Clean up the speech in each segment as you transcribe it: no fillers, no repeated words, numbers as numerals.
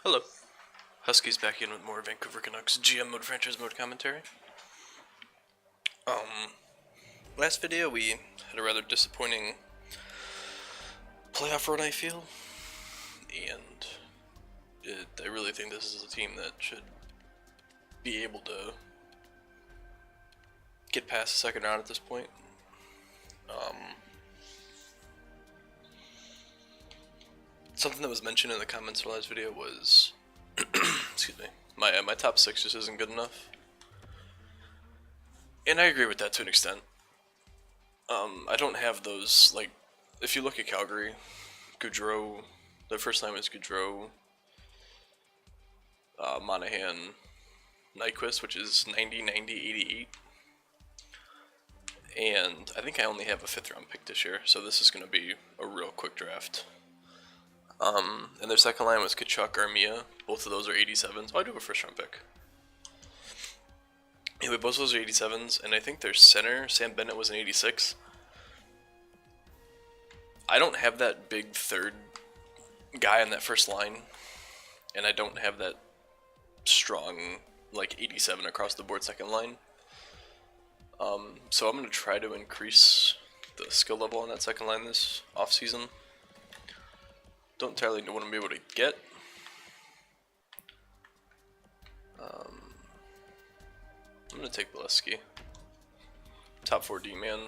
Hello. Huskies back in with more Vancouver Canucks GM mode franchise mode commentary. Last video we had a rather disappointing playoff run, I feel, and I really think this is a team that should be able to get past the second round at this point. Something that was mentioned in the comments for the last video was, excuse me, my top six just isn't good enough, and I agree with that to an extent. I don't have those, like, if you look at Calgary, Goudreau, the first line was Goudreau, Monahan, Nyquist, which is 90, 90, 88. And I think I only have a 5th round pick this year, so this is going to be a real quick draft. And their second line was Kachuk, Armia. Both of those are 87s. Oh, I do have a 1st round pick. Anyway, both of those are 87s, and I think their center, Sam Bennett, was an 86. I don't have that big third guy on that first line, and I don't have that strong, like, 87 across the board second line. So I'm going to try to increase the skill level on that second line this offseason. Don't entirely know what I'm able to get. I'm going to take Bolesky. Top 4 D-man.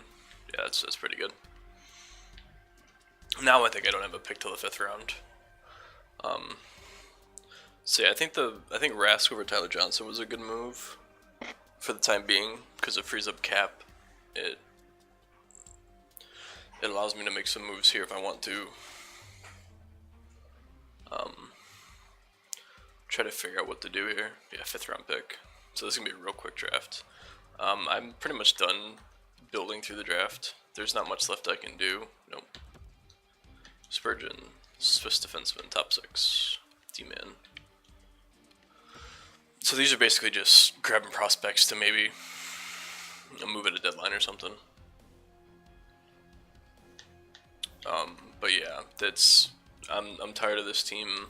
Yeah, that's pretty good. Now I think I don't have a pick till the 5th round. So yeah, I think Rask over Tyler Johnson was a good move for the time being because it frees up cap. It allows me to make some moves here if I want to. Try to figure out what to do here. Yeah, 5th round pick. So this is gonna be a real quick draft. I'm pretty much done building through the draft. There's not much left I can do. Nope. Spurgeon, Swiss defenseman, top 6, D-man. So these are basically just grabbing prospects to maybe move at a deadline or something. But yeah, I'm tired of this team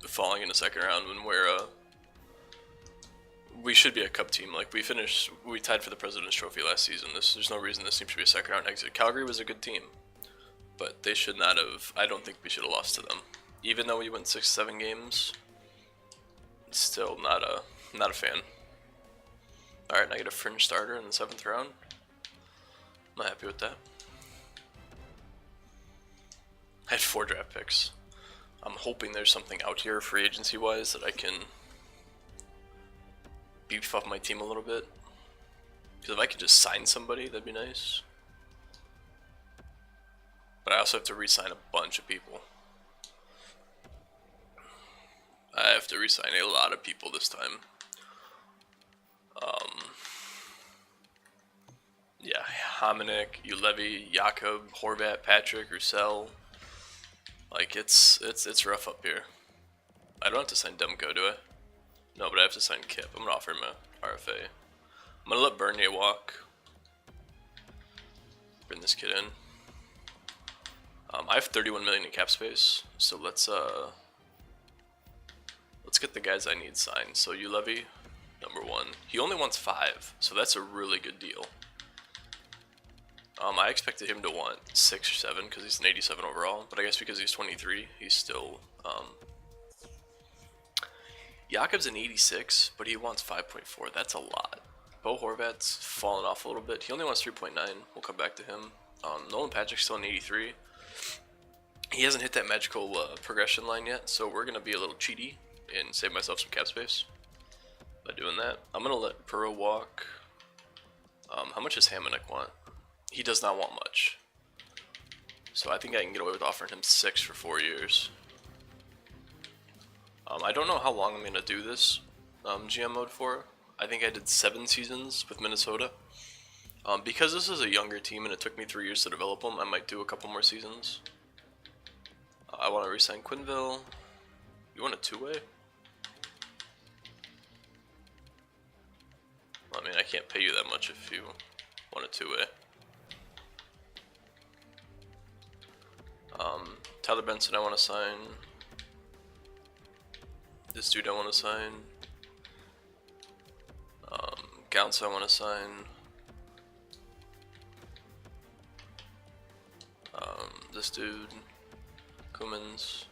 falling in the second round when we should be a cup team. Like, we tied for the President's Trophy last season. There's no reason this team should be a second round exit. Calgary was a good team, but they should not have. I don't think we should have lost to them, even though we went 6-7 games. Still not a fan. All right, I get a fringe starter in the 7th round. I'm not happy with that. I had 4 draft picks. I'm hoping there's something out here free agency wise that I can beef up my team a little bit. Because if I could just sign somebody, that'd be nice. But I also have to re-sign a bunch of people. I have to re-sign a lot of people this time. Yeah, Hominick, Ulevi, Jakob, Horvat, Patrick, Roussel. Like, it's rough up here. I don't have to sign Demko, do I? No, but I have to sign Kip. I'm gonna offer him a RFA. I'm gonna let Bernier walk. Bring this kid in. I have 31 million in cap space, so let's get the guys I need signed. So Ulevi, number 1. He only wants 5, so that's a really good deal. I expected him to want 6 or 7 because he's an 87 overall, but I guess because he's 23, he's still. Jakob's an 86, but he wants 5.4. That's a lot. Bo Horvat's fallen off a little bit. He only wants 3.9. We'll come back to him. Nolan Patrick's still an 83. He hasn't hit that magical progression line yet, so we're gonna be a little cheaty and save myself some cap space by doing that. I'm gonna let Perot walk. How much does Hamonic want? He does not want much. So I think I can get away with offering him 6 for 4 years. I don't know how long I'm going to do this GM mode for. I think I did 7 seasons with Minnesota. Because this is a younger team and it took me 3 years to develop them, I might do a couple more seasons. I want to re-sign Quinville. You want a 2-way? I mean, I can't pay you that much if you want a 2-way. Tyler Benson I want to sign. This dude I want to sign. Counts I want to sign. This dude. Cummins.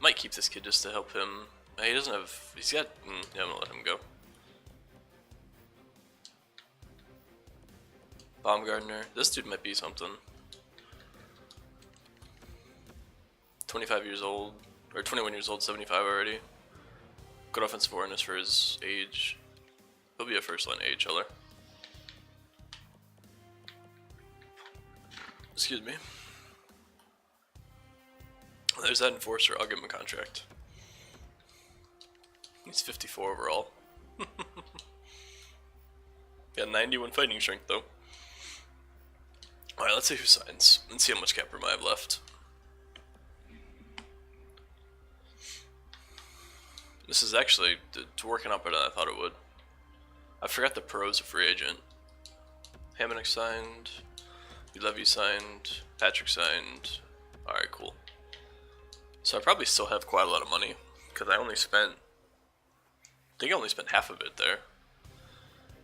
Might keep this kid just to help him. He doesn't have. He's got. Yeah, I'm gonna let him go. Baumgartner. This dude might be something. 25 years old, or 21 years old, 75 already. Good offensive awareness for his age. He'll be a first-line AHLer. Excuse me. There's that enforcer. I'll give him a contract. He's 54 overall. Got 91 fighting strength though. Alright, let's see who signs and see how much cap room I have left. This is actually working out better than I thought it would. I forgot the pros of free agent. Hamonic signed. Levy signed. Patrick signed. Alright, cool. So I probably still have quite a lot of money because I think I only spent half of it there.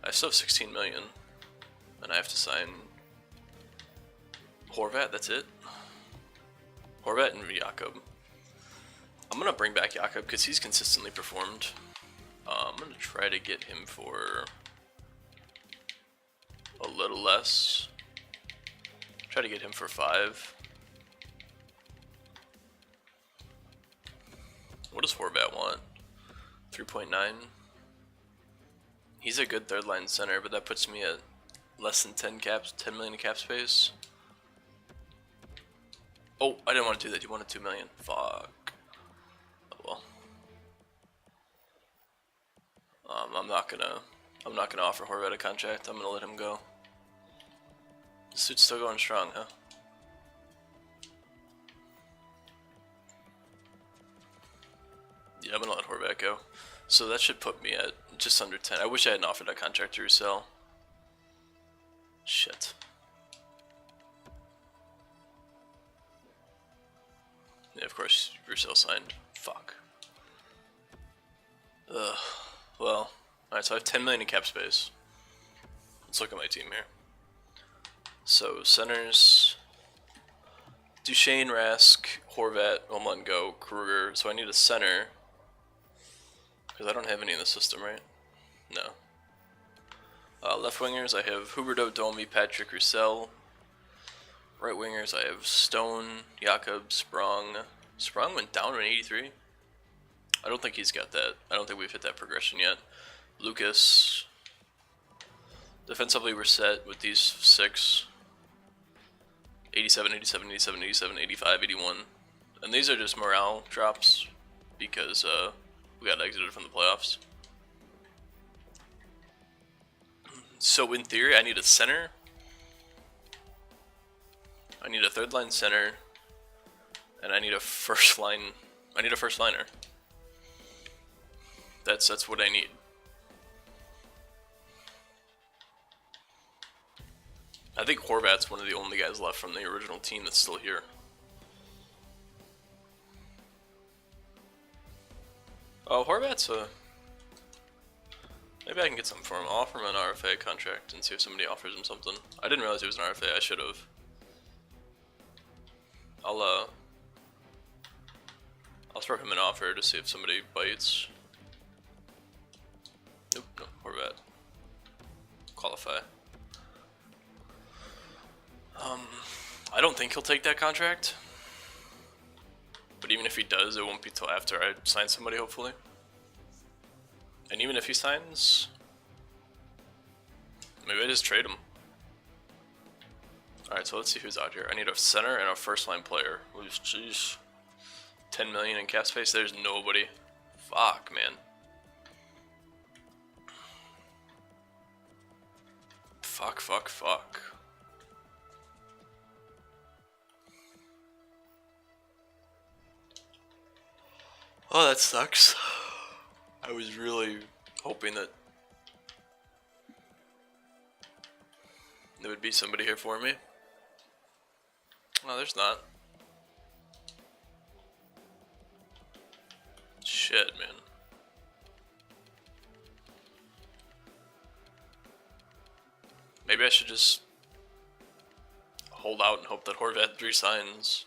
I still have 16 million, and I have to sign Horvat. That's it. Horvat and Jakob. I'm gonna bring back Jakob because he's consistently performed. I'm gonna try to get him for a little less. Try to get him for 5. What does Horvat want? 3.9. He's a good third line center, but that puts me at less than 10 million in cap space. Oh, I didn't want to do that. You wanted 2 million. Fuck. Oh well. I'm not gonna offer Horvat a contract. I'm gonna let him go. This dude's still going strong, huh? Yeah, I'm gonna let Horvat go. So that should put me at just under 10. I wish I hadn't offered that contract to Roussel. Shit. Yeah, of course, Roussel signed. Fuck. Ugh. Well, alright, so I have 10 million in cap space. Let's look at my team here. So, centers. Duchesne, Rask, Horvat, I'm letting go, Kruger. So I need a center. Because I don't have any in the system, right? No. Left wingers, I have Huberdeau, Domi, Patrick, Roussel. Right wingers, I have Stone, Jakob, Sprong. Sprong went down in 83. I don't think he's got that. I don't think we've hit that progression yet. Lucas. Defensively, we're set with these 6. 87, 87, 87, 87, 85, 81. And these are just morale drops because we got exited from the playoffs. So in theory, I need a center. I need a third line center. And I need a first line. I need a first liner. That's what I need. I think Horvat's one of the only guys left from the original team that's still here. Oh, Horvat's maybe I can get something for him. I'll offer him an RFA contract and see if somebody offers him something. I didn't realize it was an RFA. I should have. I'll throw him an offer to see if somebody bites. Nope, no, Horvat. Qualify. I don't think he'll take that contract. But even if he does, it won't be till after I sign somebody, hopefully. And even if he signs, maybe I just trade him. Alright, so let's see who's out here. I need a center and a first line player. Jeez. 10 million in cap space, there's nobody. Fuck, man. Fuck. Oh, that sucks. I was really hoping that there would be somebody here for me. No, there's not. shit, man. Maybe I should just hold out and hope that Horvat resigns.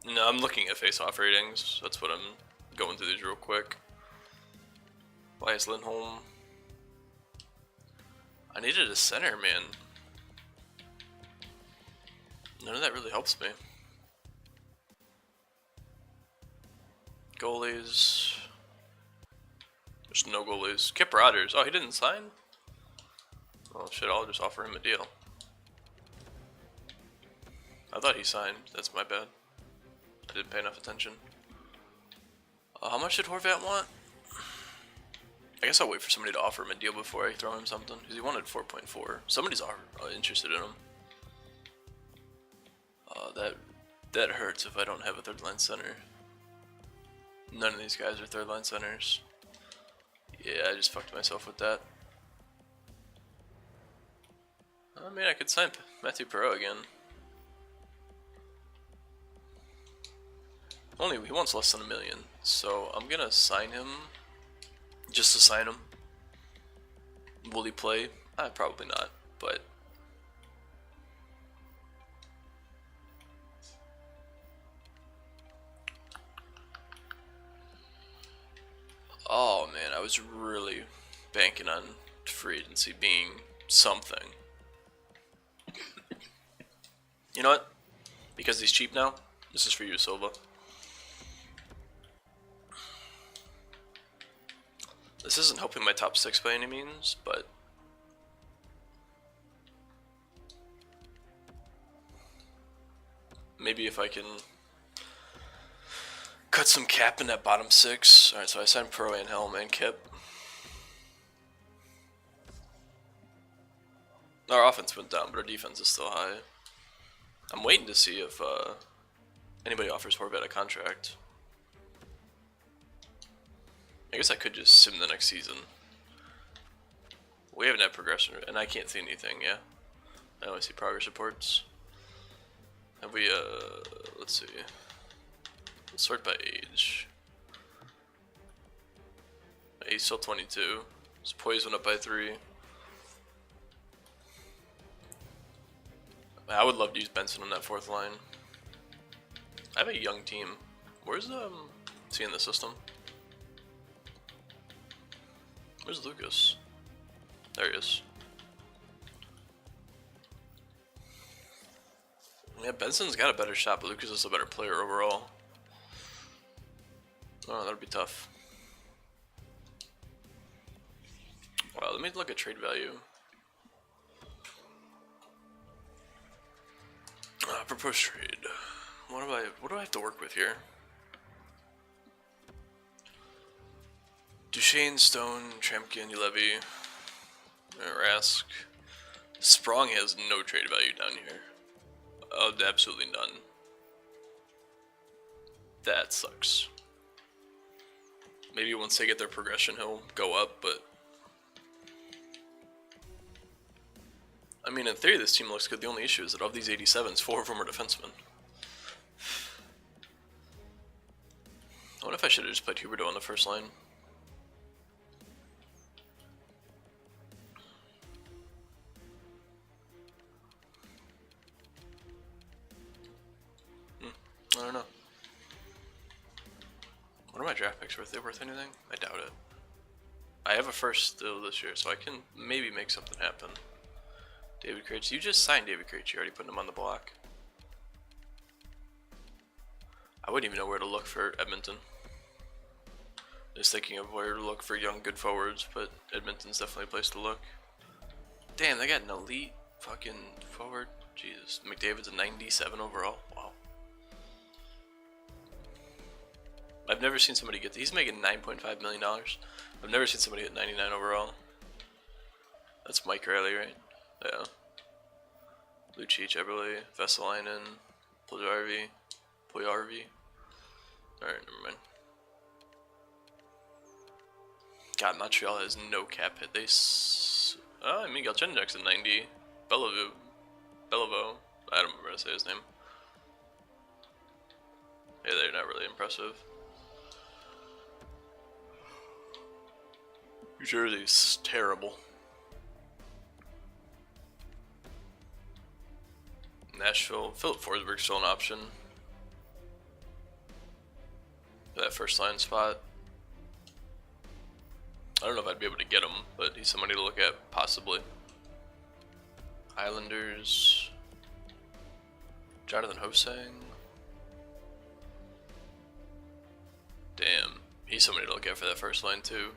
No, I'm looking at face-off ratings. That's what I'm going through these real quick. Why is Lindholm? I needed a center, man. None of that really helps me. Goalies. There's no goalies. Kip Rogers. Oh, he didn't sign? Oh shit, I'll just offer him a deal. I thought he signed. That's my bad. I didn't pay enough attention. How much did Horvat want? I guess I'll wait for somebody to offer him a deal before I throw him something. Because he wanted 4.4. Somebody's interested in him. That hurts if I don't have a third line center. None of these guys are third line centers. Yeah, I just fucked myself with that. I mean, I could sign Matthew Perreault again. Only he wants less than $1 million, so I'm gonna sign him. Just to sign him. Will he play? Probably not, but. Oh man, I was really banking on free agency being something. You know what? Because he's cheap now, this is for you, Silva. This isn't helping my top 6 by any means, but maybe if I can cut some cap in that bottom 6. Alright, so I signed Pro and Helm and Kip. Our offense went down, but our defense is still high. I'm waiting to see if anybody offers Horvat a contract. I guess I could just sim the next season. We haven't had progression, and I can't see anything, yeah? I only see progress reports. Have we, let's see. Let's sort by age. He's still 22. His poise went up by 3. I would love to use Benson on that 4th line. I have a young team. Where's is he in the system? Where's Lucas? There he is. Yeah, Benson's got a better shot, but Lucas is a better player overall. Oh, that'd be tough. Wow, let me look at trade value. Proposed trade. What do I have to work with here? Duchesne, Stone, Tremkin, Levy, Rask. Sprong has no trade value down here. Oh, absolutely none. That sucks. Maybe once they get their progression, he'll go up, but I mean, in theory, this team looks good. The only issue is that of these 87s, 4 of them are defensemen. I wonder if I should have just played Huberdeau on the first line. I don't know. What are my draft picks worth? Are they worth anything? I doubt it. I have a first still this year, so I can maybe make something happen. David Krejci. You just signed David Krejci. You already put him on the block. I wouldn't even know where to look for Edmonton. Just thinking of where to look for young, good forwards, but Edmonton's definitely a place to look. Damn, they got an elite fucking forward. Jesus. McDavid's a 97 overall. Wow. I've never seen somebody get. He's making $9.5 million. I've never seen somebody hit 99 overall. That's Mike Riley, right? Yeah. Lucic, Eberle, Vesalainen, Puljujarvi. Alright, never mind. God, Montreal has no cap hit. Miguel Chenjak's at 90. Beliveau. I don't remember how to say his name. Yeah, they're not really impressive. New Jersey's terrible. Nashville, Philip Forsberg's still an option for that first line spot. I don't know if I'd be able to get him, but he's somebody to look at, possibly. Islanders, Jonathan Hosang. Damn, he's somebody to look at for that first line too.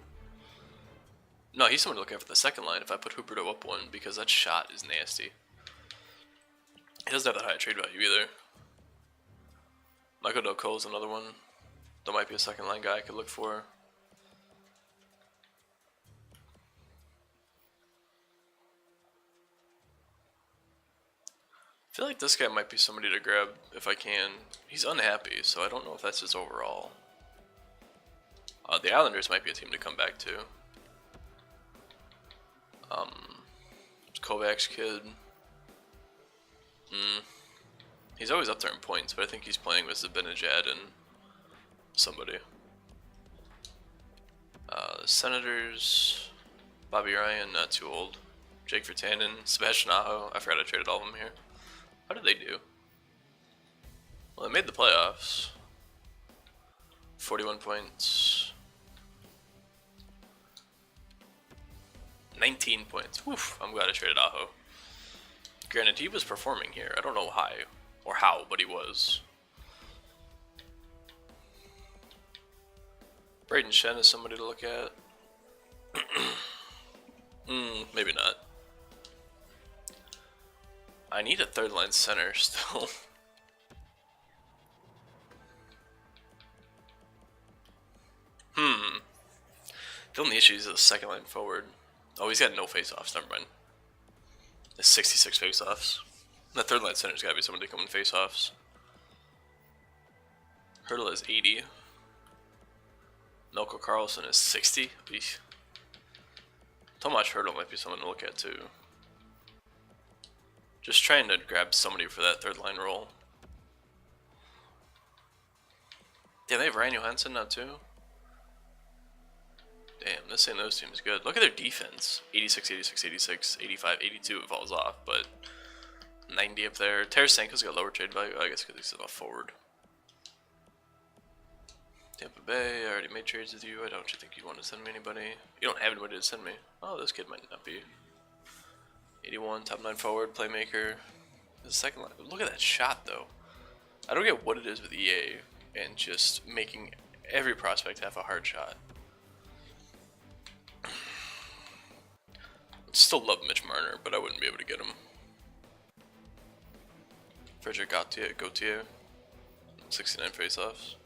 No, he's somebody to look at for the second line if I put Huberdeau up one, because that shot is nasty. He doesn't have that high trade value either. Michael Del Cole's another one. That might be a second line guy I could look for. I feel like this guy might be somebody to grab if I can. He's unhappy, so I don't know if that's his overall. The Islanders might be a team to come back to. Kovacs kid. He's always up there in points, but I think he's playing with Zibanejad and somebody. The Senators. Bobby Ryan, not too old. Jake Virtanen, Sebastian Aho. I forgot I traded all of them here. How did they do? Well, they made the playoffs. 41 points. 19 points. Woof, I'm glad I traded Aho. Granted, he was performing here. I don't know why or how, but he was. Braden Shen is somebody to look at. Maybe not. I need a third line center still. The only issue is the second line forward. Oh, he's got no face-offs, never mind. There's 66 face-offs. The third line center's gotta be somebody to come in face-offs. Hurdle is 80. Melko Karlsson is 60. Eesh. Tomas Hurdle might be someone to look at too. Just trying to grab somebody for that third line role. Damn, they have Ryan Johansson now too? Damn, this St. Louis team is good. Look at their defense. 86, 86, 86, 85, 82 it falls off, but 90 up there. Tarasenko's got lower trade value, I guess because he's a forward. Tampa Bay, I already made trades with you. I don't think you'd want to send me anybody. You don't have anybody to send me. Oh, this kid might not be. 81, top 9 forward, playmaker. The second line. Look at that shot, though. I don't get what it is with EA and just making every prospect have a hard shot. Still love Mitch Marner, but I wouldn't be able to get him. Frederick Gauthier, 69 faceoffs.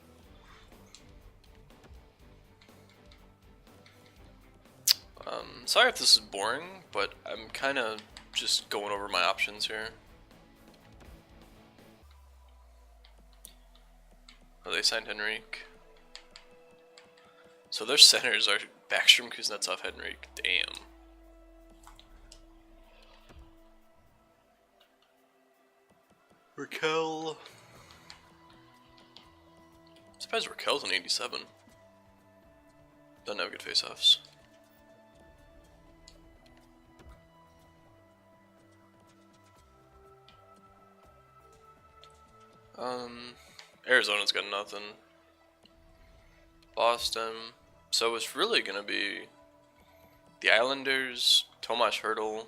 Sorry if this is boring, but I'm kind of just going over my options here. Oh, they signed Henrique. So their centers are Backstrom, Kuznetsov, Henrique. Damn. Raquel. I'm surprised Raquel's an 87. Doesn't have good face-offs. Arizona's got nothing. Boston. So it's really gonna be the Islanders, Tomas Hertl.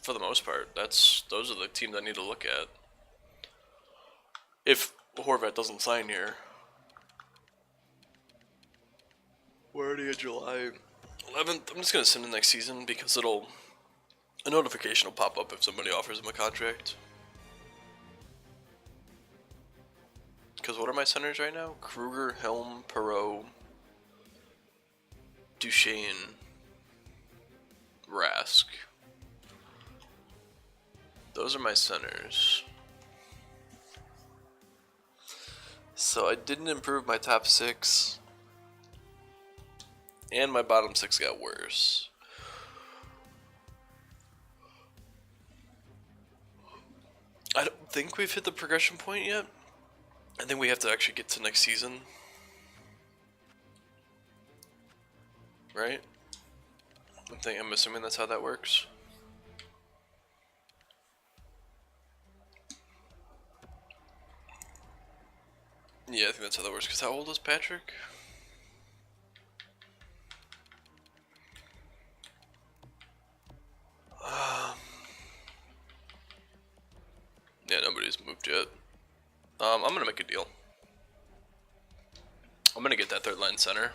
For the most part, those are the teams I need to look at. If Horvat doesn't sign here. We're already at July 11th. I'm just gonna send it next season because a notification will pop up if somebody offers him a contract. Because what are my centers right now? Kruger, Helm, Perreault, Duchesne, Rask. Those are my centers. So I didn't improve my top 6. And my bottom 6 got worse. think we've hit the progression point yet. I think we have to actually get to next season. Right? I'm assuming that's how that works. Yeah, I think that's how that works. Because how old is Patrick? Yeah, nobody's moved yet. I'm gonna make a deal. I'm gonna get that third line center.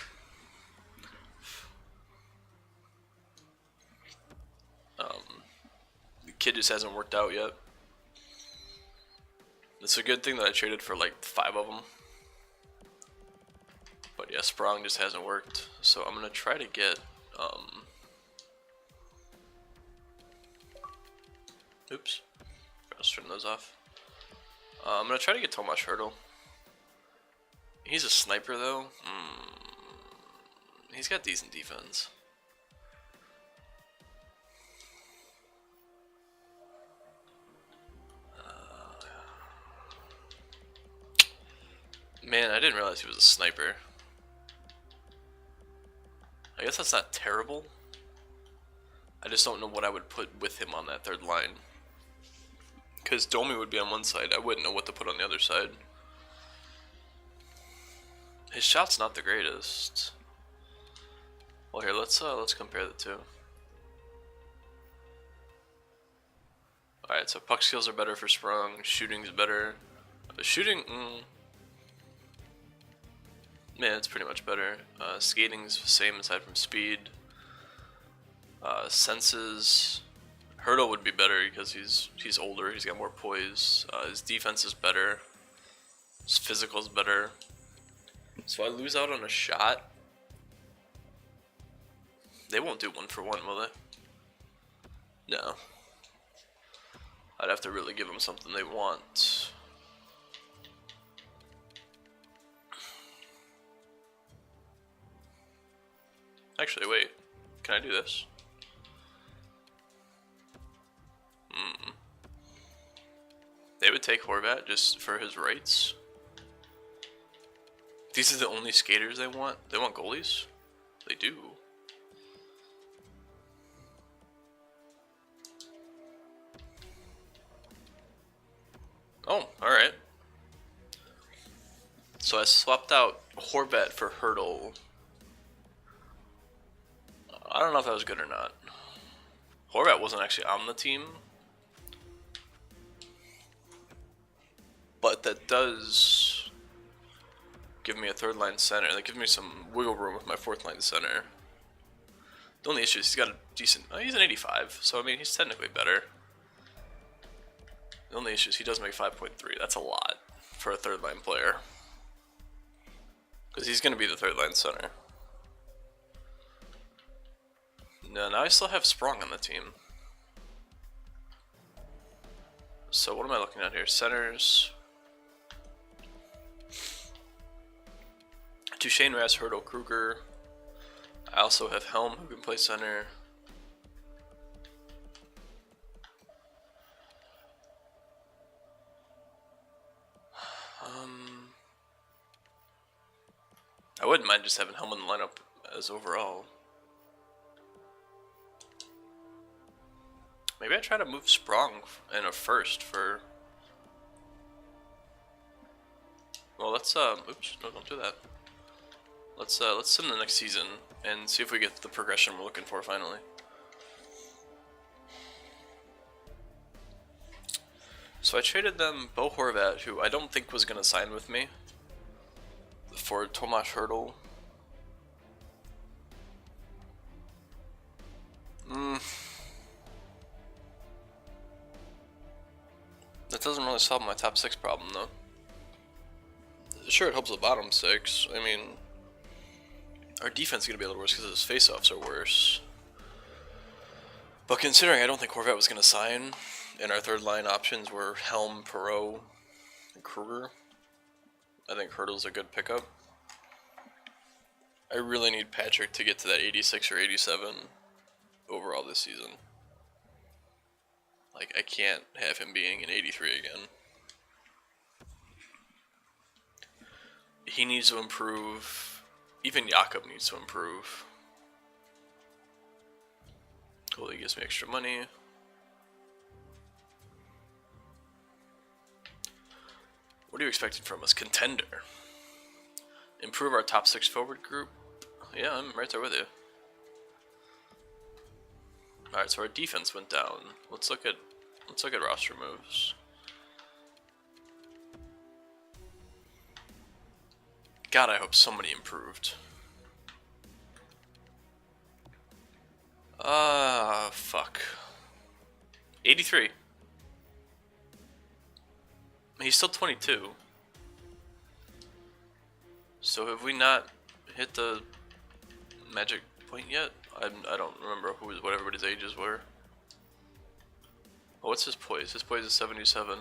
The kid just hasn't worked out yet. It's a good thing that I traded for like 5 of them. But yeah, Sprong just hasn't worked. So I'm gonna try to get oops. Let's turn those off. I'm gonna try to get Tomas Hertl. He's a sniper though. He's got decent defense. Man, I didn't realize he was a sniper. I guess that's not terrible. I just don't know what I would put with him on that third line. Because Domi would be on one side. I wouldn't know what to put on the other side. His shot's not the greatest. Well, here, let's compare the two. Alright, so puck skills are better for Sprung. Shooting's better. Shooting, man, it's pretty much better. Skating's the same aside from speed. Senses, Hertl would be better because he's older. He's got more poise. His defense is better. His physical is better. So I lose out on a shot. They won't do 1 for 1, will they? No. I'd have to really give them something they want. Actually, wait. Can I do this? They would take Horvat just for his rights. These are the only skaters they want? They want goalies? They do. Oh, alright. So I swapped out Horvat for Hertl. I don't know if that was good or not. Horvat wasn't actually on the team. But that does give me a third line center. That gives me some wiggle room with my fourth line center. The only issue is he's got a decent... he's an 85, so I mean, he's technically better. The only issue is he does make 5.3. That's a lot for a third line player. Because he's going to be the third line center. No, now I still have Sprong on the team. So what am I looking at here? Centers. Duchesne, Rass, Hertl, Kruger. I also have Helm who can play center. I wouldn't mind just having Helm in the lineup as overall. Maybe I try to move Sprong in a first for... Well, let's oops, no, don't do that. Let's send the next season and see if we get the progression we're looking for finally. So I traded them Bo Horvat, who I don't think was gonna sign with me, for Tomas Hertl. That doesn't really solve my top 6 problem though. Sure, it helps the bottom 6. I mean, our defense is going to be a little worse because his face-offs are worse. But considering I don't think Horvat was going to sign, and our third line options were Helm, Perreault, and Kruger, I think Hertl's a good pickup. I really need Patrick to get to that 86 or 87 overall this season. Like, I can't have him being an 83 again. He needs to improve. Even Jakob needs to improve. Cool, he gives me extra money. What are you expecting from us? Contender. Improve our top 6 forward group. Yeah, I'm right there with you. Alright, so our defense went down. Let's look at roster moves. God, I hope somebody improved. Fuck. 83. He's still 22. So have we not hit the magic point yet? I don't remember what everybody's ages were. Oh, what's his poise? His poise is 77.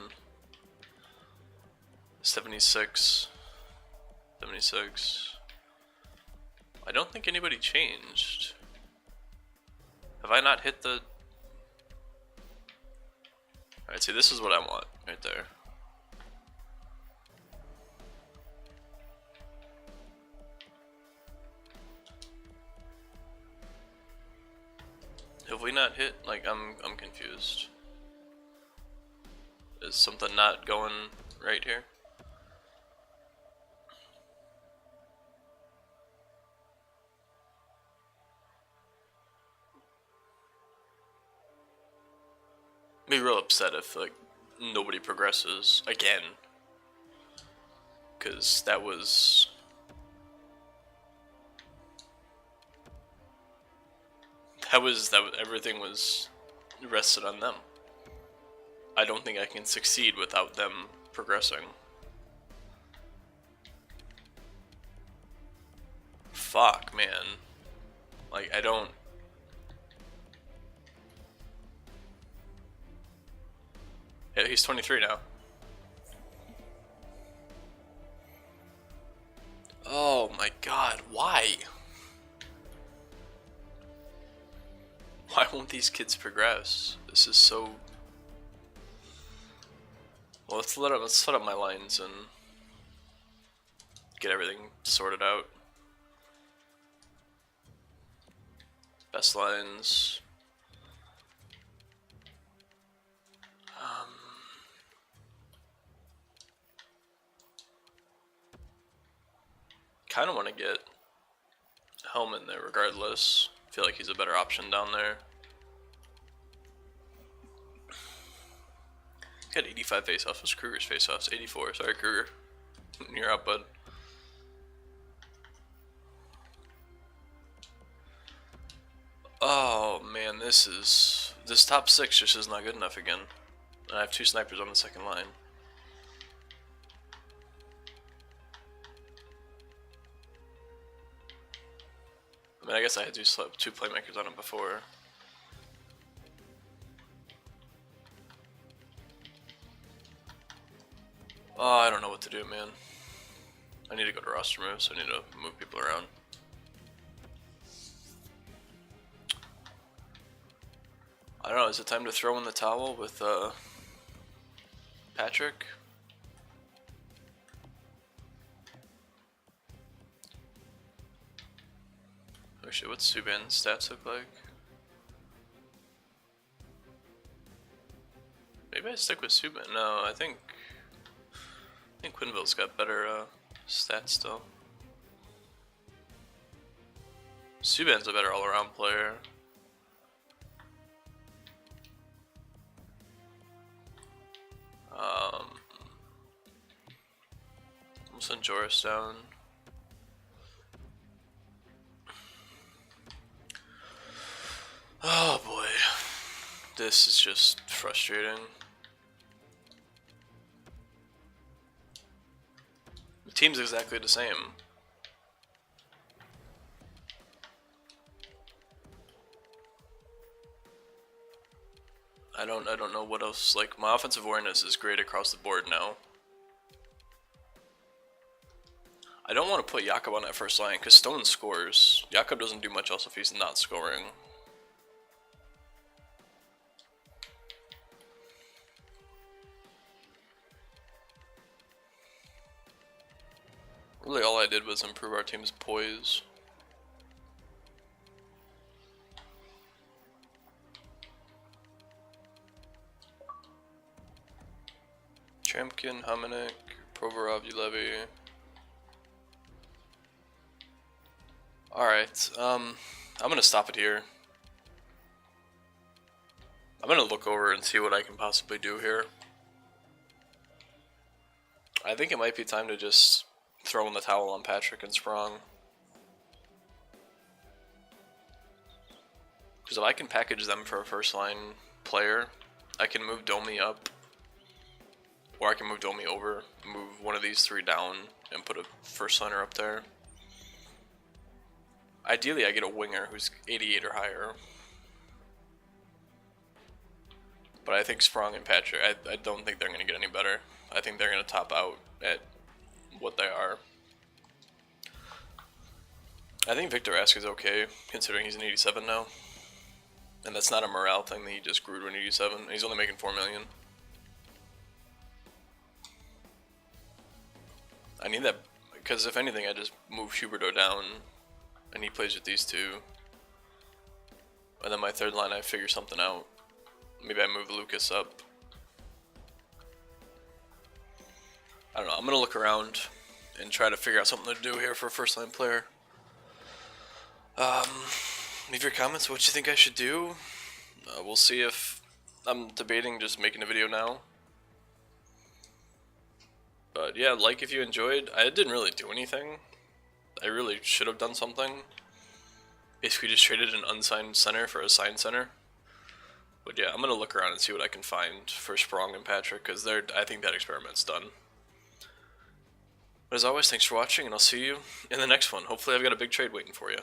76. 76. I don't think anybody changed. Have I not hit the... Alright, see, this is what I want right there. Have we not hit? Like, I'm confused. Is something not going right here? I'd be real upset if, like, nobody progresses again. Because that was... everything was rested on them. I don't think I can succeed without them progressing. Fuck, man. Like, I don't... Yeah, he's 23 now. Oh my god, why? Why won't these kids progress? This is so... Well, let's set up my lines and get everything sorted out. Best lines. Kind of want to get Helm in there regardless. I feel like he's a better option down there. Got 85 faceoffs. What's Kruger's faceoffs? 84. Sorry, Kruger. You're out, bud. Oh man, this top 6 just is not good enough again. And I have 2 snipers on the second line. I mean, I guess I had 2 playmakers on it before. Oh, I don't know what to do, man. I need to go to roster moves, so I need to move people around. I don't know, is it time to throw in the towel with Patrick? Oh shit, what's Subban's stats look like? Maybe I stick with Subban. No, I think Quinville's got better stats still. Subban's a better all-around player. We'll send Joris down. Oh boy, this is just frustrating. The team's exactly the same. I don't know what else. Like, my offensive awareness is great across the board now. I don't want to put Jakob on that first line because Stone scores. Jakob doesn't do much else if he's not scoring. Really all I did was improve our team's poise. Tramkin, Hominick, Provorov, Ulevi. Alright, I'm gonna stop it here. I'm gonna look over and see what I can possibly do here. I think it might be time to just throw in the towel on Patrick and Sprong. Because if I can package them for a first line player, I can move Domi up. Or I can move Domi over, move one of these three down, and put a first liner up there. Ideally, I get a winger who's 88 or higher. But I think Sprong and Patrick, I don't think they're going to get any better. I think they're going to top out at what they are. I think Victor Rask is okay, considering he's an 87 now. And that's not a morale thing that he just grew to an 87. He's only making $4 million. I need that, because if anything, I just move Huberto down, and he plays with these two. And then my third line, I figure something out. Maybe I move Lucas up. I don't know, I'm going to look around and try to figure out something to do here for a first line player. Leave your comments what you think I should do. We'll see if I'm debating just making a video now. But yeah, like if you enjoyed. I didn't really do anything. I really should have done something. Basically just traded an unsigned center for a signed center. But yeah, I'm going to look around and see what I can find for Sprong and Patrick, because I think that experiment's done. But as always, thanks for watching, and I'll see you in the next one. Hopefully I've got a big trade waiting for you.